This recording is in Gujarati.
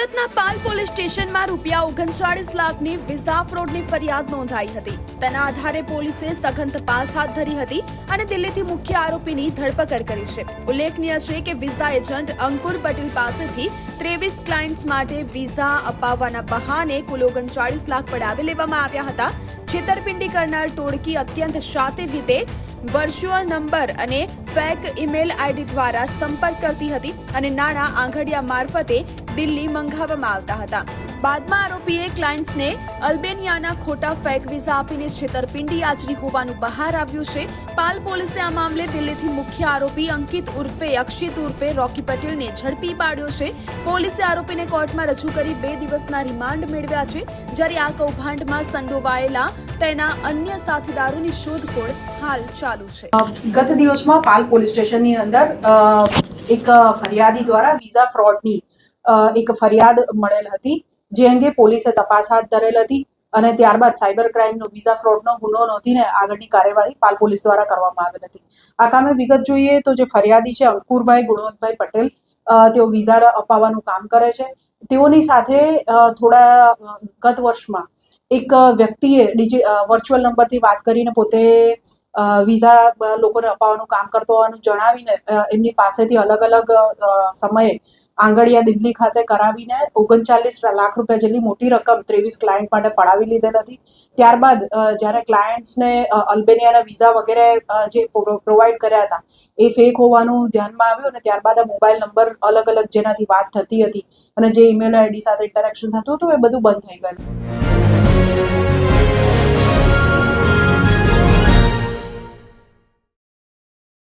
સુરતના પાલ પોલીસ સ્ટેશનમાં ₹39 લાખની વિઝા ફ્રોડની ફરિયાદ નોંધાઈ હતી। તેના આધારે પોલીસે સઘન તપાસ હાથ ધરી હતી અને દિલ્હીથી મુખ્ય આરોપીની ધરપકડ કરી છે। ઉલ્લેખનીય છે કે વિઝા એજન્ટ અંકુર પટેલ પાસેથી 23 ક્લાયન્ટ્સ માટે વિઝા અપાવવાના બહાને કુલ 39 લાખ પડાવી લેવામાં આવ્યા હતા। છેતરપિંડી કરનાર ટોળકી અત્યંત શાતિર રીતે વર્ચ્યુઅલ નંબર અને ફેક ઈમેલ આઈડી દ્વારા સંપર્ક કરતી હતી અને નાણાં આંગડિયા મારફતે દિલ્હી મંગાવવામાં આવતા હતા। બાદમાં આરોપીએ ક્લાયન્ટ્સને અલ્બેનિયાના ખોટા ફેક વિઝા આપીને છેતરપિંડી આચરી હોવાનું બહાર આવ્યું છે। પાલ પોલીસે આ મામલે દિલ્હીથી મુખ્ય આરોપી અંકિત ઉર્ફે અક્ષિત ઉર્ફે રોકી પટેલને ઝડપી પાડ્યો છે। પોલીસે આરોપીને કોર્ટમાં રજૂ કરી 2 દિવસના રિમાન્ડ મેળવ્યા છે, જ્યારે આ કૌભાંડમાં સંડોવાયેલા તેના અન્ય સાથીદારોની શોધખોળ હાલ ચાલુ છે। ગત દિવસમાં પાલ પોલીસ સ્ટેશનની અંદર એક ફરિયાદી દ્વારા વિઝા ફ્રોડની એક ફરિયાદ મળેલ હતી, જે અંગે પોલીસે તપાસ હાથ ધરેલ હતી અને ત્યારબાદ સાયબર ક્રાઇમનો વિઝા ફ્રોડનો ગુનો નોંધીને આગળની કાર્યવાહી પાલ પોલીસ દ્વારા કરવામાં આવેલ હતી। આ કામે વિગત જોઈએ તો જે ફરિયાદી છે અંકુરભાઈ ગુણવંતભાઈ પટેલ, તેઓ વિઝા અપાવવાનું કામ કરે છે। તેઓની સાથે થોડા ગત વર્ષમાં એક વ્યક્તિએ વર્ચ્યુઅલ નંબરથી વાત કરીને પોતે વિઝા લોકોને અપાવવાનું કામ કરતો હોવાનું જણાવીને એમની પાસેથી અલગ અલગ સમયે આંગડિયા દિલ્હી ખાતે કરાવીને 39 લાખ રૂપિયા જેટલી મોટી રકમ 23 ક્લાયન્ટ માટે પડાવી લીધેલ હતી। ત્યારબાદ જ્યારે ક્લાયન્ટ્સને અલ્બેનિયાના વિઝા વગેરે જે પ્રોવાઈડ કર્યા હતા એ ફેક હોવાનું ધ્યાનમાં આવ્યું અને ત્યારબાદ આ મોબાઈલ નંબર અલગ અલગ જેનાથી વાત થતી હતી અને જે ઈમેલ આઈડી સાથે ઇન્ટરેક્શન થતું હતું એ બધું બંધ થઈ ગયું।